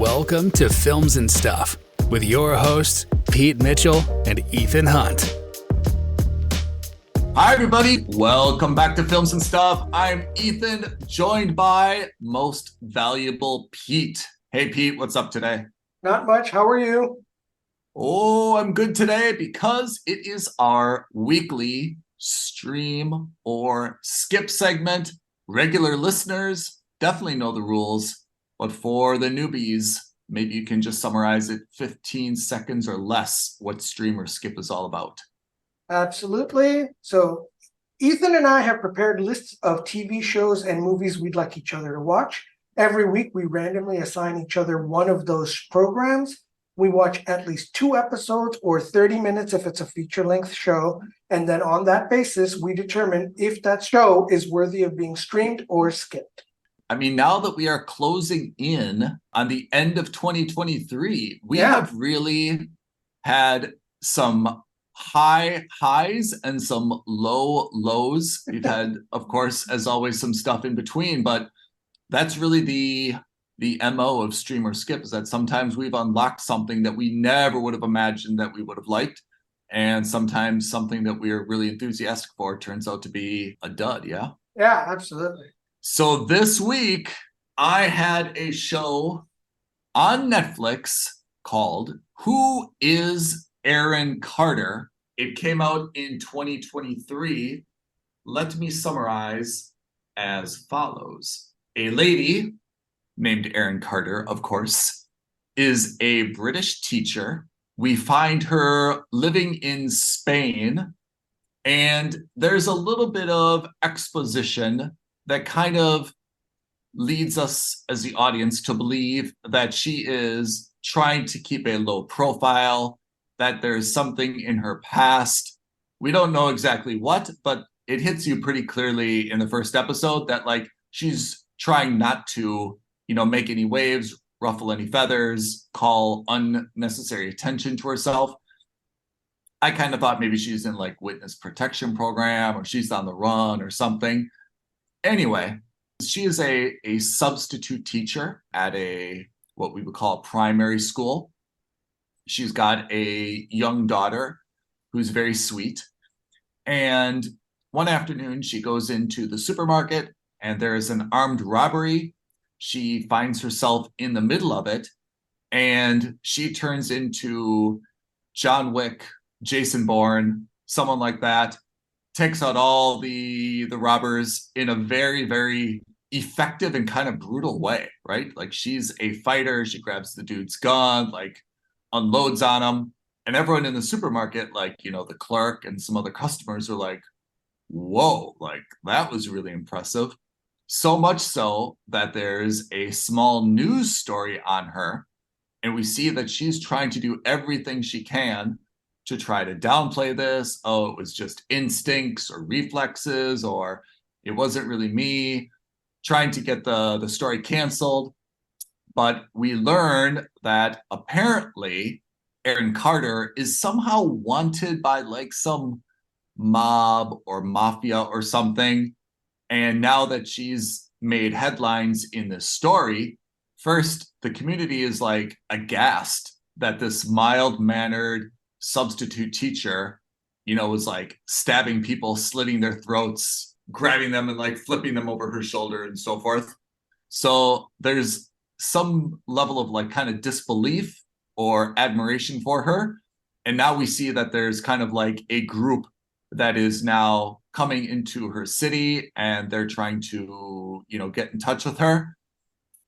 Welcome to Films and Stuff with your hosts, Pete Mitchell and Ethan Hunt. Hi, everybody. Welcome back to Films and Stuff. I'm Ethan, joined by most valuable Pete. Hey, Pete, what's up today? Not much. How are you? Oh, I'm good today because it is our weekly stream or skip segment. Regular listeners definitely know the rules, but for the newbies, maybe you can just summarize it 15 seconds or less what stream or skip is all about. Absolutely. So Ethan and I have prepared lists of TV shows and movies we'd like each other to watch. Every week, we randomly assign each other one of those programs. We watch at least 2 episodes or 30 minutes if it's a feature-length show. And then on that basis, we determine if that show is worthy of being streamed or skipped. I mean, now that we are closing in on the end of 2023, we have really had some high highs and some low lows. We've had, of course, as always, some stuff in between, but that's really the MO of stream or skip, is that sometimes we've unlocked something that we never would have imagined that we would have liked. And sometimes something that we are really enthusiastic for turns out to be a dud, yeah? Yeah, absolutely. So this week, I had a show on Netflix called Who is Erin Carter? It came out in 2023. Let me summarize as follows. A lady named Erin Carter, of course, is a British teacher. We find her living in Spain, and there's a little bit of exposition that kind of leads us as the audience to believe that she is trying to keep a low profile, that there's something in her past. We don't know exactly what, but it hits you pretty clearly in the first episode that like she's trying not to, make any waves, ruffle any feathers, call unnecessary attention to herself. I kind of thought maybe she's in like witness protection program or she's on the run or something. Anyway, she is a substitute teacher at what we would call a primary school. She's got a young daughter who's very sweet. And one afternoon, she goes into the supermarket and there is an armed robbery. She finds herself in the middle of it, and she turns into John Wick, Jason Bourne, someone like that, takes out all the robbers in a very, very effective and kind of brutal way, right? Like she's a fighter. She grabs the dude's gun, like unloads on him. And everyone in the supermarket, like, the clerk and some other customers are like, whoa, like that was really impressive. So much so that there's a small news story on her. And we see that she's trying to do everything she can to try to downplay this. Oh, it was just instincts or reflexes, or it wasn't really me, trying to get the story canceled. But we learn that apparently Erin Carter is somehow wanted by like some mob or mafia or something. And now that she's made headlines in this story, first, the community is like aghast that this mild-mannered substitute teacher, was like stabbing people, slitting their throats, grabbing them and like flipping them over her shoulder and so forth. So there's some level of like kind of disbelief or admiration for her. And now we see that there's kind of like a group that is now coming into her city and they're trying to, get in touch with her.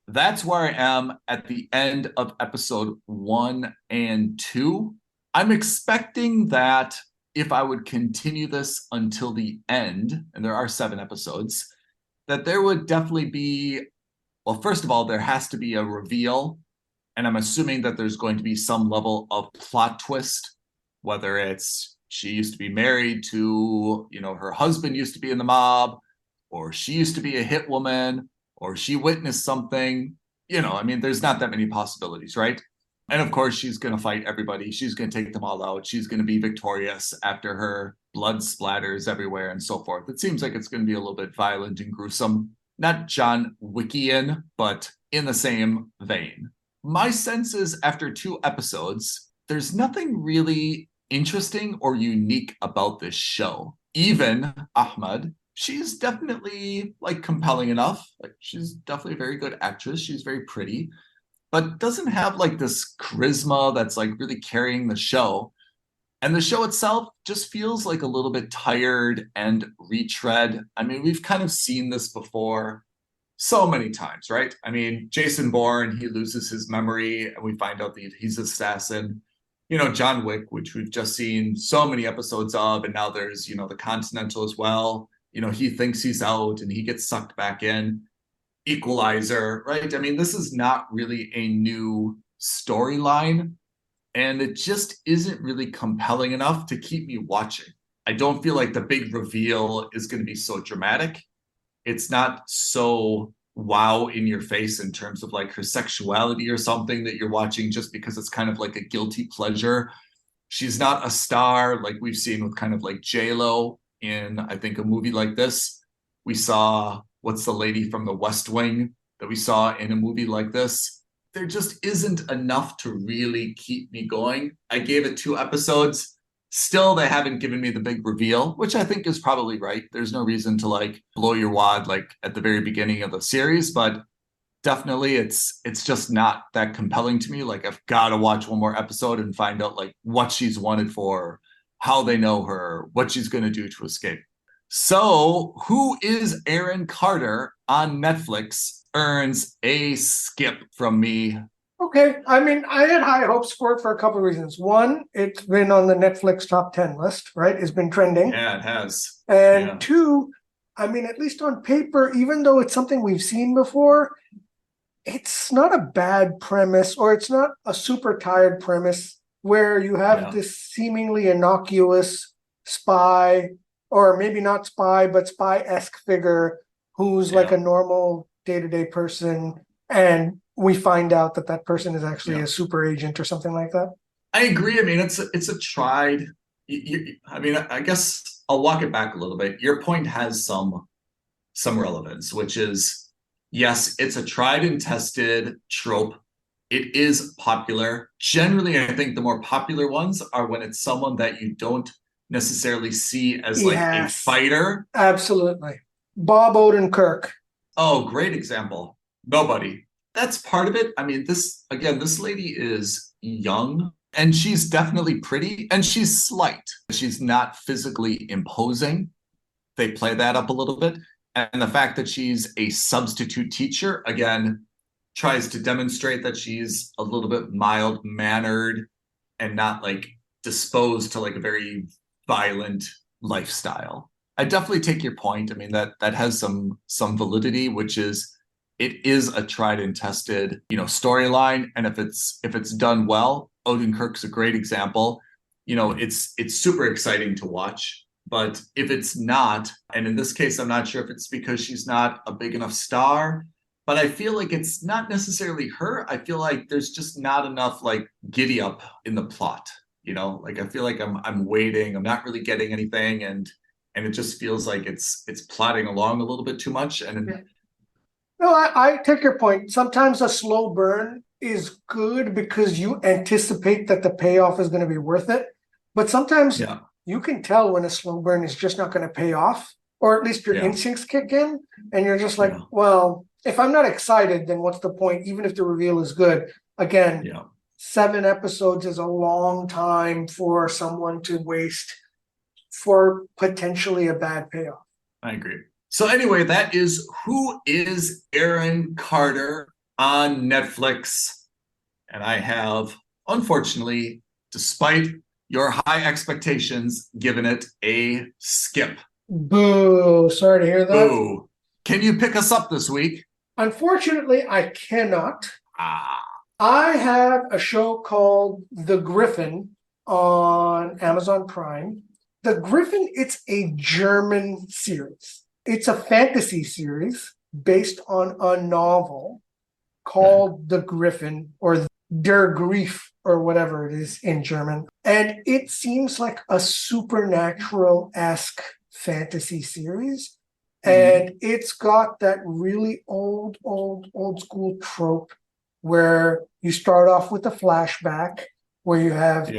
That's where I am at the end of episode 1 and 2. I'm expecting that if I would continue this until the end, and there are 7 episodes, that there would definitely be, well, first of all, there has to be a reveal. And I'm assuming that there's going to be some level of plot twist, whether it's she used to be married to, her husband used to be in the mob, or she used to be a hit woman, or she witnessed something. There's not that many possibilities, right? And of course, she's going to fight everybody. She's going to take them all out. She's going to be victorious after her blood splatters everywhere and so forth. It seems like it's going to be a little bit violent and gruesome. Not John Wickian, but in the same vein. my sense is after 2 episodes, there's nothing really interesting or unique about this show. Even Ahmed, she's definitely like compelling enough. Like she's definitely a very good actress. She's very pretty, but doesn't have like this charisma that's like really carrying the show. And the show itself just feels like a little bit tired and retread. I mean, we've kind of seen this before so many times, right? I mean, Jason Bourne, he loses his memory and we find out that he's an assassin. John Wick, which we've just seen so many episodes of, and now there's, the Continental as well. He thinks he's out and he gets sucked back in. Equalizer, right? I mean, this is not really a new storyline, and it just isn't really compelling enough to keep me watching. I don't feel like the big reveal is going to be so dramatic. It's not so wow in your face in terms of like her sexuality or something that you're watching just because it's kind of like a guilty pleasure. She's not a star like we've seen with kind of like J-Lo in, I think, a movie like this. We saw, what's the lady from The West Wing that we saw in a movie like this? There just isn't enough to really keep me going. I gave it 2 episodes. Still, they haven't given me the big reveal, which I think is probably right. There's no reason to like blow your wad like at the very beginning of the series, but definitely it's just not that compelling to me. Like I've got to watch one more episode and find out like what she's wanted for, how they know her, what she's going to do to escape. So, Who is Erin Carter on Netflix earns a skip from me. Okay, I mean, I had high hopes for it for a couple of reasons. One, it's been on the Netflix top 10 list, right? It's been trending. Yeah, it has. And Yeah. two, I mean, at least on paper, even though it's something we've seen before, it's not a bad premise, or it's not a super tired premise where you have this seemingly innocuous spy, or maybe not spy, but spy-esque figure who's like a normal day-to-day person, and we find out that that person is actually a super agent or something like that. I agree. I mean, it's a tried. I mean, I guess I'll walk it back a little bit. Your point has some relevance, which is, yes, it's a tried and tested trope. It is popular. Generally, I think the more popular ones are when it's someone that you don't necessarily see as like a fighter. Absolutely. Bob Odenkirk. Oh, great example. Nobody. That's part of it. I mean, this lady is young and she's definitely pretty and she's slight. She's not physically imposing. They play that up a little bit. And the fact that she's a substitute teacher, again, tries to demonstrate that she's a little bit mild-mannered and not like disposed to like a very violent lifestyle. I definitely take your point. I mean, that has some validity, which is it is a tried and tested, storyline. And if it's done well, Odenkirk's a great example. It's super exciting to watch. But if it's not, and in this case, I'm not sure if it's because she's not a big enough star, but I feel like it's not necessarily her. I feel like there's just not enough like giddy up in the plot. Like I feel like I'm waiting. I'm not really getting anything, and it just feels like it's plodding along a little bit too much. And No, I take your point. Sometimes a slow burn is good because you anticipate that the payoff is going to be worth it. But sometimes you can tell when a slow burn is just not going to pay off, or at least your instincts kick in, and you're just like, well, if I'm not excited, then what's the point? Even if the reveal is good. Again, 7 episodes is a long time for someone to waste for potentially a bad payoff. I agree. So anyway, that is Who is Erin Carter on Netflix. And I have, unfortunately, despite your high expectations, given it a skip. Boo. Sorry to hear that. Boo. Can you pick us up this week? Unfortunately, I cannot. I have a show called The Gryphon on Amazon Prime. The Gryphon, it's a German series. It's a fantasy series based on a novel called The Gryphon, or Der Gryf, or whatever it is in German. And it seems like a supernatural-esque fantasy series. And it's got that really old school trope where you start off with a flashback where you have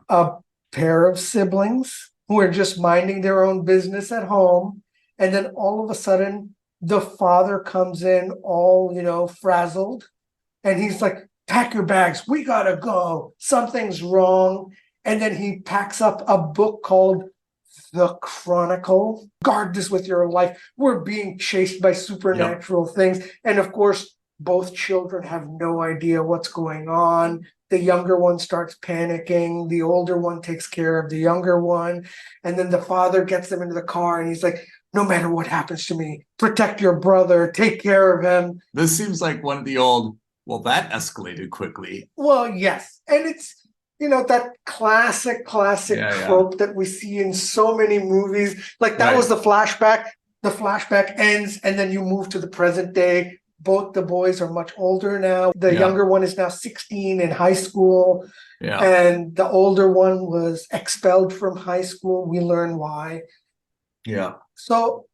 a pair of siblings who are just minding their own business at home. And then all of a sudden, the father comes in all, frazzled. And he's like, pack your bags. We got to go. Something's wrong. And then he packs up a book called The Chronicle. Guard this with your life. We're being chased by supernatural things. And of course, both children have no idea what's going on. The younger one starts panicking. The older one takes care of the younger one. And then the father gets them into the car and he's like, no matter what happens to me, protect your brother, take care of him. This seems like one of the old, well, that escalated quickly. Well, yes. And it's, that classic trope that we see in so many movies. Like that was the flashback. The flashback ends and then you move to the present day. Both the boys are much older now. The younger one is now 16 in high school. Yeah. And the older one was expelled from high school. We learn why. Yeah. So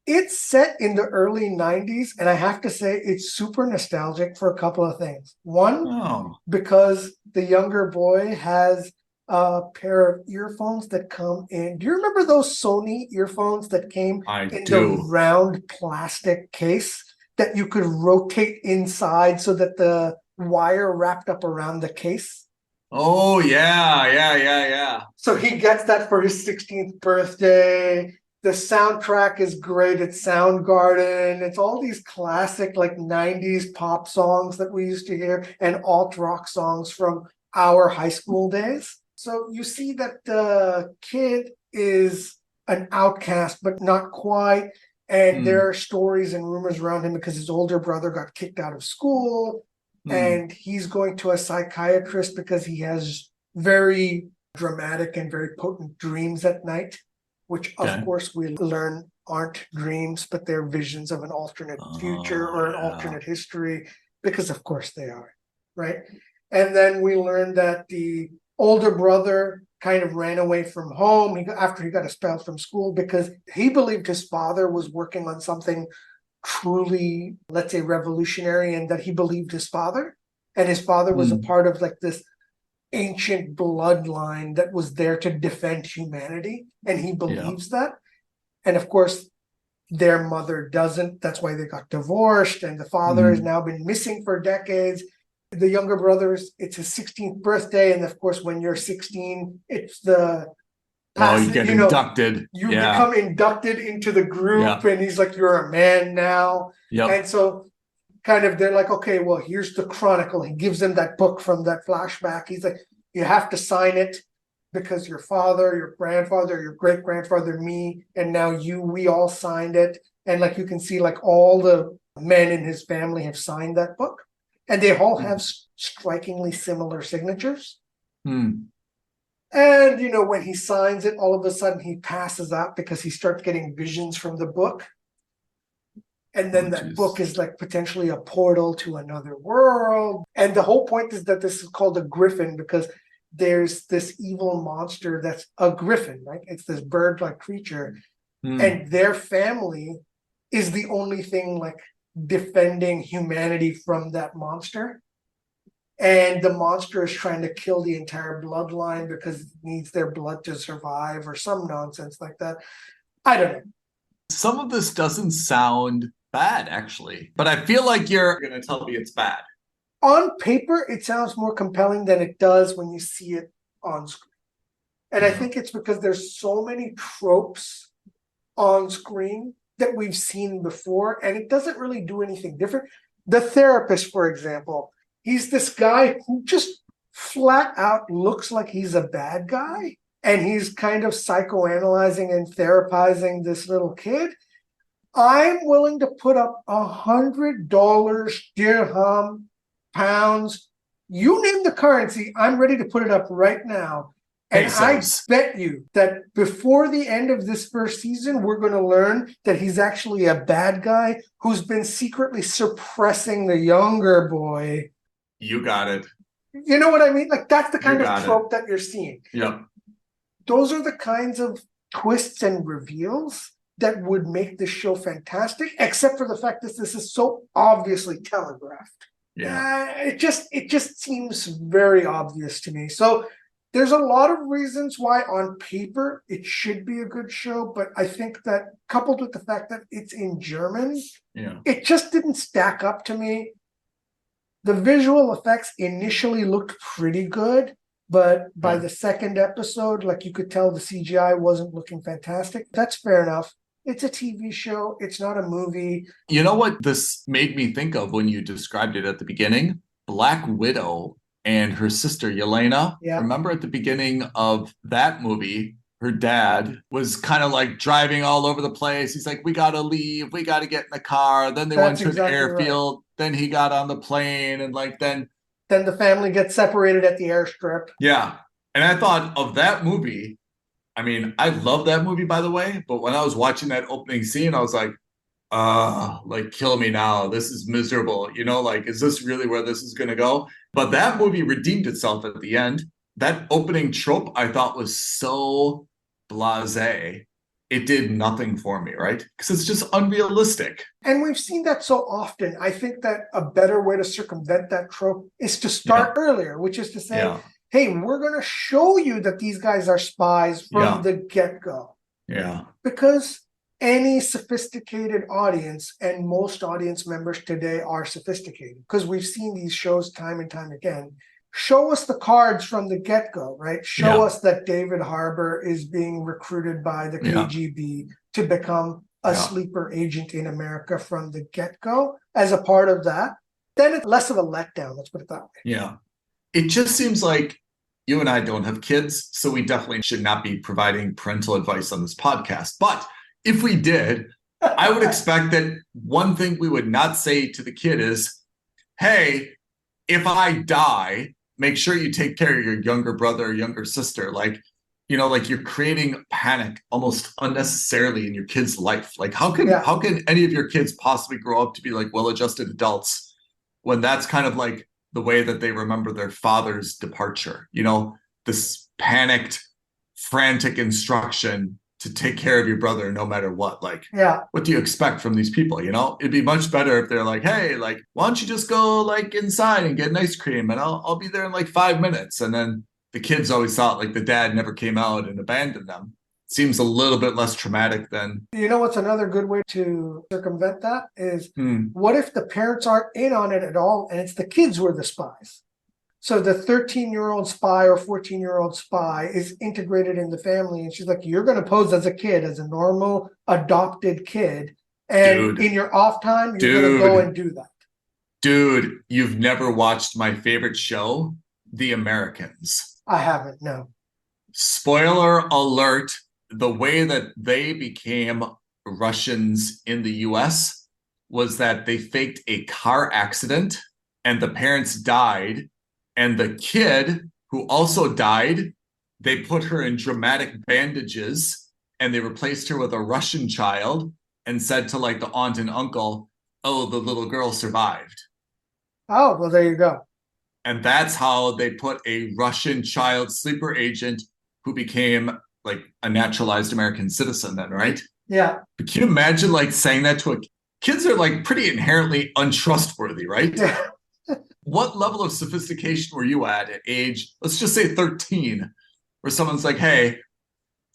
it's set in the early 90s. And I have to say it's super nostalgic for a couple of things. One, because the younger boy has a pair of earphones that come in. Do you remember those Sony earphones that came in the round plastic case that you could rotate inside so that the wire wrapped up around the case? Oh, yeah. So he gets that for his 16th birthday. The soundtrack is great. It's Soundgarden. It's all these classic 90s pop songs that we used to hear and alt rock songs from our high school days. So you see that the kid is an outcast, but not quite. And there are stories and rumors around him because his older brother got kicked out of school and he's going to a psychiatrist because he has very dramatic and very potent dreams at night, which of course we learn aren't dreams, but they're visions of an alternate future or an alternate history, because of course they are, right? And then we learn that the older brother kind of ran away from home after he got expelled from school because he believed his father was working on something truly, let's say, revolutionary, and that he believed his father. And his father was a part of this ancient bloodline that was there to defend humanity. And he believes that. And of course, their mother doesn't. That's why they got divorced. And the father has now been missing for decades. The younger brother's, it's his 16th birthday. And of course, when you're 16, it's the you get inducted. You become inducted into the group and he's like, you're a man now. And so kind of, they're like, okay, well, here's the Chronicle. He gives them that book from that flashback. He's like, you have to sign it because your father, your grandfather, your great grandfather, me, and now we all signed it. And you can see all the men in his family have signed that book. And they all have strikingly similar signatures. And, when he signs it, all of a sudden he passes out because he starts getting visions from the book. And then that book is potentially a portal to another world. And the whole point is that this is called a Gryphon because there's this evil monster that's a Gryphon, right? It's this bird-like creature. And their family is the only thing defending humanity from that monster. And the monster is trying to kill the entire bloodline because it needs their blood to survive or some nonsense like that. I don't know. Some of this doesn't sound bad, actually, but I feel like you're going to tell me it's bad. On paper, it sounds more compelling than it does when you see it on screen. And I think it's because there's so many tropes on screen that we've seen before, and it doesn't really do anything different. The therapist, for example, he's this guy who just flat out looks like he's a bad guy, and he's kind of psychoanalyzing and therapizing this little kid. I'm willing to put up $100, dirham, pounds, you name the currency, I'm ready to put it up right now. And I bet you that before the end of this first season, we're going to learn that he's actually a bad guy who's been secretly suppressing the younger boy. You got it. You know what I mean? That's the kind of trope that you're seeing. Yep. Those are the kinds of twists and reveals that would make this show fantastic, except for the fact that this is so obviously telegraphed. It just seems very obvious to me. So there's a lot of reasons why on paper it should be a good show, but I think that coupled with the fact that it's in German, it just didn't stack up to me. The visual effects initially looked pretty good, but by the second episode, like you could tell the CGI wasn't looking fantastic. That's fair enough. It's a TV show. It's not a movie. You know what this made me think of when you described it at the beginning? Black Widow and her sister Yelena. Yeah. Remember at the beginning of that movie, her dad was kind of like driving all over the place. He's like, we got to leave. We got to get in the car. Then they went to an airfield. Right. Then he got on the plane and then the family gets separated at the airstrip. Yeah. And I thought of that movie. I mean, I love that movie, by the way. But when I was watching that opening scene, I was like, kill me now. This is miserable. Is this really where this is going to go? But that movie redeemed itself at the end. That opening trope I thought was so blasé. It did nothing for me, right? Because it's just unrealistic. And we've seen that so often. I think that a better way to circumvent that trope is to start earlier, which is to say, hey, we're going to show you that these guys are spies from the get-go. Yeah. Because any sophisticated audience, and most audience members today are sophisticated, because we've seen these shows time and time again, show us the cards from the get-go, right? Show us that David Harbour is being recruited by the KGB to become a sleeper agent in America from the get-go as a part of that. Then it's less of a letdown, let's put it that way. Yeah. It just seems like you and I don't have kids, so we definitely should not be providing parental advice on this podcast. But if we did, I would expect that one thing we would not say to the kid is, hey, if I die, make sure you take care of your younger brother or younger sister. You're creating panic almost unnecessarily in your kid's life. Like how can any of your kids possibly grow up to be like well-adjusted adults when that's kind of like the way that they remember their father's departure? This panicked, frantic instruction to take care of your brother no matter what. What do you expect from these people? It'd be much better if they're like, hey, why don't you just go inside and get an ice cream and I'll be there in 5 minutes. And then the kids always thought the dad never came out and abandoned them. Seems a little bit less traumatic than. What's another good way to circumvent that is what if the parents aren't in on it at all and it's the kids who are the spies? So the 13-year-old spy or 14-year-old spy is integrated in the family. And she's like, you're going to pose as a kid, as a normal adopted kid. And in your off time, you're going to go and do that. Dude, you've never watched my favorite show, The Americans. I haven't, no. Spoiler alert. The way that they became Russians in the US was that they faked a car accident and the parents died. And the kid who also died, they put her in dramatic bandages and they replaced her with a Russian child and said to the aunt and uncle, oh, the little girl survived. Oh, well, there you go. And that's how they put a Russian child sleeper agent who became a naturalized American citizen then, right? Yeah. But can you imagine saying that to kids are pretty inherently untrustworthy, right? Yeah. What level of sophistication were you at age, let's just say 13, where someone's like, hey,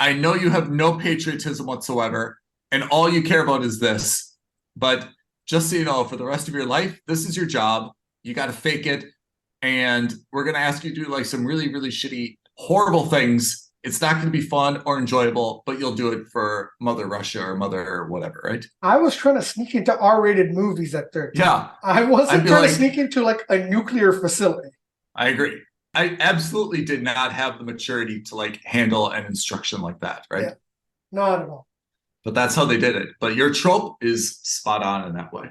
I know you have no patriotism whatsoever, and all you care about is this, but just so you know, for the rest of your life, this is your job. You got to fake it, and we're going to ask you to do some really, really shitty, horrible things. It's not going to be fun or enjoyable, but you'll do it for Mother Russia or Mother whatever, right? I was trying to sneak into R-rated movies at 13. Yeah. I wasn't trying to sneak into a nuclear facility. I agree. I absolutely did not have the maturity to handle an instruction like that, right? Yeah. Not at all. But that's how they did it. But your trope is spot on in that way.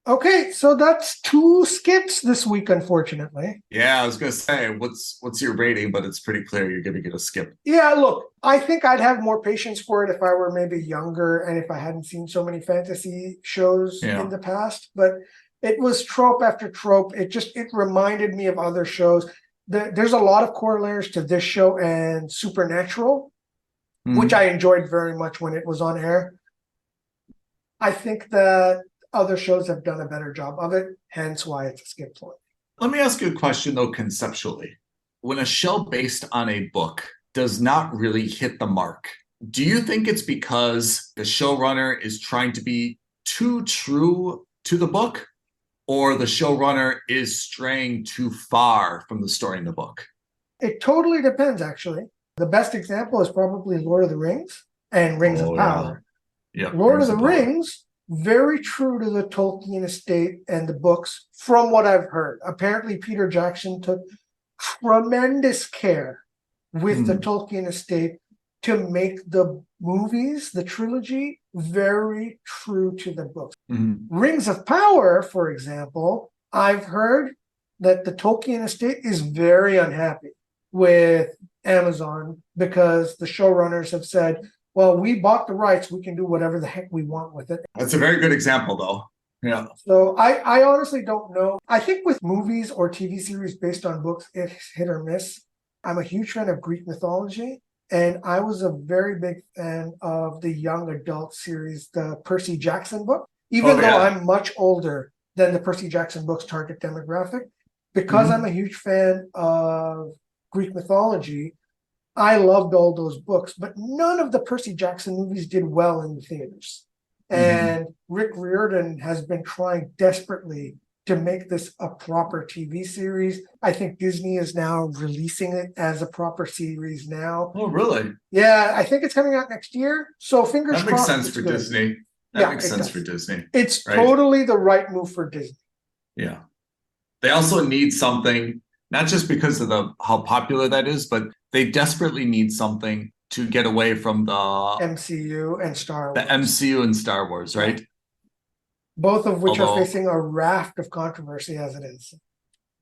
Okay, so that's 2 skips this week, unfortunately. Yeah, I was going to say, what's your rating? But it's pretty clear you're going to get a skip. Yeah, look, I think I'd have more patience for it if I were maybe younger and if I hadn't seen so many fantasy shows in the past. But it was trope after trope. It reminded me of other shows. There's a lot of corollaries to this show and Supernatural, which I enjoyed very much when it was on air. I think that other shows have done a better job of it, hence why it's a skip for me. Let me ask you a question, though, conceptually. When a show based on a book does not really hit the mark, do you think it's because the showrunner is trying to be too true to the book, or the showrunner is straying too far from the story in the book? It totally depends, actually. The best example is probably Lord of the Rings and Rings of Power. Yeah. Lord of the Rings, very true to the Tolkien estate and the books, from what I've heard. Apparently, Peter Jackson took tremendous care with the Tolkien estate to make the movies, the trilogy, very true to the books. Rings of Power, for example, I've heard that the Tolkien estate is very unhappy with Amazon because the showrunners have said, well, we bought the rights, we can do whatever the heck we want with it. That's a very good example, though. Yeah. So I honestly don't know. I think with movies or TV series based on books, it's hit or miss. I'm a huge fan of Greek mythology, and I was a very big fan of the young adult series, the Percy Jackson book, even though I'm much older than the Percy Jackson book's target demographic. Because I'm a huge fan of Greek mythology, I loved all those books, but none of the Percy Jackson movies did well in the theaters. And Rick Riordan has been trying desperately to make this a proper TV series. I think Disney is now releasing it as a proper series now. Oh, really? Yeah, I think it's coming out next year. So fingers crossed. That makes sense for Disney. That makes sense for Disney. It's totally the right move for Disney. Yeah. They also need something, not just because of how popular that is, but they desperately need something to get away from the MCU and Star Wars. The MCU and Star Wars, right? Both of which are facing a raft of controversy as it is.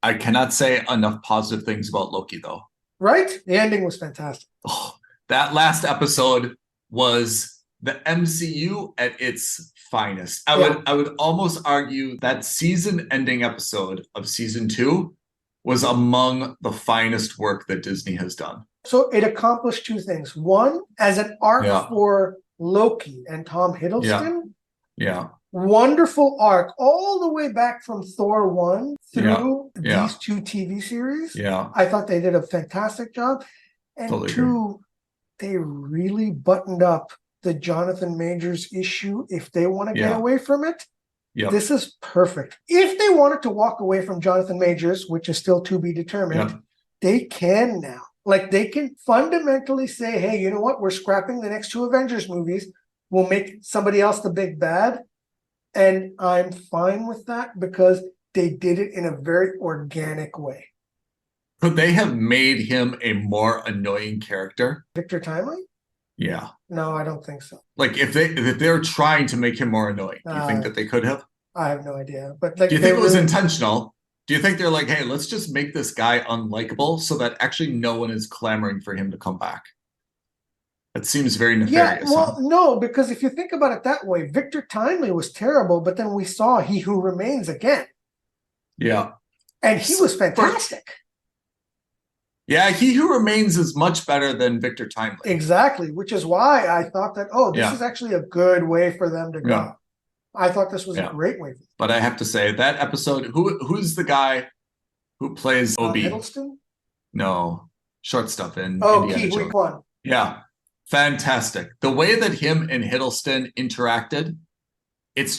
I cannot say enough positive things about Loki, though. Right? The ending was fantastic. Oh, that last episode was the MCU at its finest. I would almost argue that season-ending episode of season 2 was among the finest work that Disney has done. So it accomplished two things. One, as an arc for Loki and Tom Hiddleston. Yeah. Wonderful arc all the way back from Thor 1 through these two TV series. Yeah. I thought they did a fantastic job. And totally two, they really buttoned up the Jonathan Majors issue. If they want to get away from it, this is perfect. If they wanted to walk away from Jonathan Majors, which is still to be determined, they can now. Like, they can fundamentally say, hey, you know what? We're scrapping the next two Avengers movies. We'll make somebody else the big bad. And I'm fine with that because they did it in a very organic way. Could they have made him a more annoying character? Victor Timely? Yeah. No, I don't think so. Like, if they're trying to make him more annoying, do you think that they could have? I have no idea. But like, do you think it was intentional? Do you think they're like, hey, let's just make this guy unlikable so that actually no one is clamoring for him to come back? That seems very nefarious. Yeah, well, no, because if you think about it that way, Victor Timely was terrible, but then we saw He Who Remains again. Yeah. And he was fantastic. Yeah, He Who Remains is much better than Victor Timely. Exactly, which is why I thought that, this is actually a good way for them to go. Yeah. I thought this was a great way. But I have to say, that episode, who's the guy who plays Obi? Hiddleston? No, short stuff in Indiana Jones. Kwan. Yeah, fantastic. The way that him and Hiddleston interacted, it's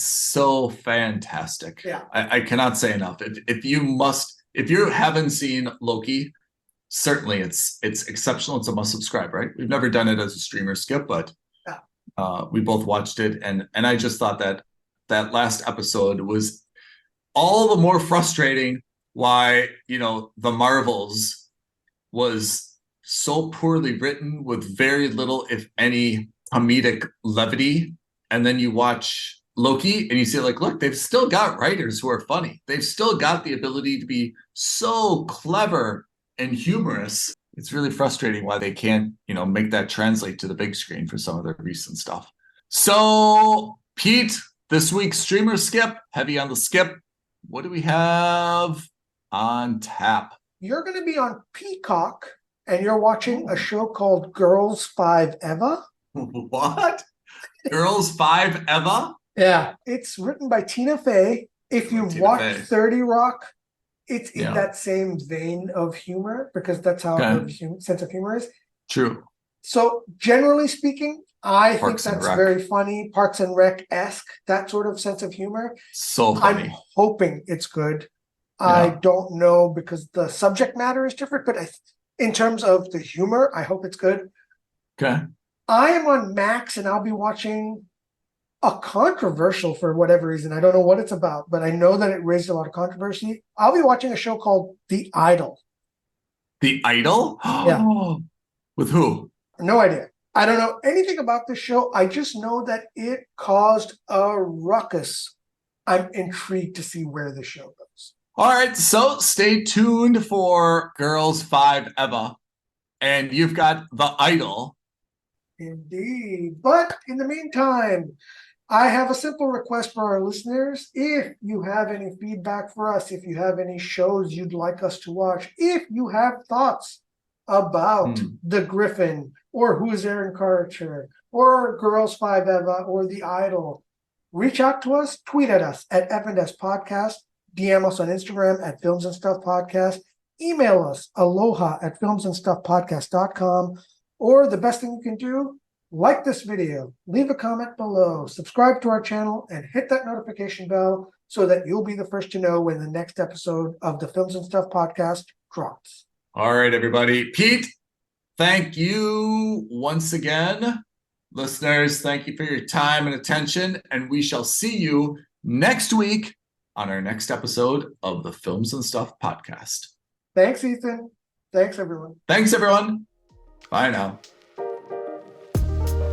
so fantastic. Yeah. I cannot say enough. If you haven't seen Loki, certainly it's exceptional. It's a must subscribe, right? We've never done it as a streamer skip, but we both watched it, and I just thought that last episode was all the more frustrating why, the Marvels was so poorly written with very little, if any, comedic levity. And then you watch Loki and you see, like, look, they've still got writers who are funny. They've still got the ability to be so clever and humorous. It's really frustrating why they can't, make that translate to the big screen for some of their recent stuff. So, Pete, this week's streamer skip, heavy on the skip. What do we have on tap? You're going to be on Peacock, and you're watching a show called Girls 5 Eva. What? Girls 5 Eva? Yeah, it's written by Tina Fey. If you watch 30 Rock, it's in that same vein of humor because that's how her sense of humor is. True. So generally speaking, I Parks think that's very funny. Parks and Rec-esque, that sort of sense of humor. So funny. I'm hoping it's good. I don't know because the subject matter is different, but in terms of the humor, I hope it's good. Okay. I am on Max and I'll be watching a controversial for whatever reason. I don't know what it's about, but I know that it raised a lot of controversy. I'll be watching a show called The Idol. The Idol? Yeah. With who? No idea. I don't know anything about this show. I just know that it caused a ruckus. I'm intrigued to see where the show goes. All right, so stay tuned for Girls 5 Eva. And you've got The Idol. Indeed. But in the meantime, I have a simple request for our listeners. If you have any feedback for us, if you have any shows you'd like us to watch, if you have thoughts about the Gryphon or Who's Erin Carter or Girls 5 Eva or The Idol, reach out to us, tweet at us at F&S Podcast, DM us on Instagram at Films and Stuff Podcast, email us aloha@filmsandstuffpodcast.com, or the best thing you can do, like this video, leave a comment below, subscribe to our channel, and hit that notification bell so that you'll be the first to know when the next episode of the Films and Stuff Podcast drops. All right, everybody. Pete, thank you once again. Listeners, thank you for your time and attention, and we shall see you next week on our next episode of the Films and Stuff Podcast. Thanks, Ethan. Thanks, everyone. Thanks, everyone. Bye now.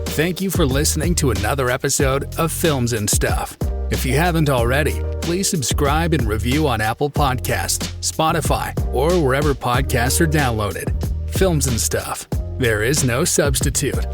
Thank you for listening to another episode of Films and Stuff. If you haven't already, please subscribe and review on Apple Podcasts, Spotify, or wherever podcasts are downloaded. Films and Stuff. There is no substitute.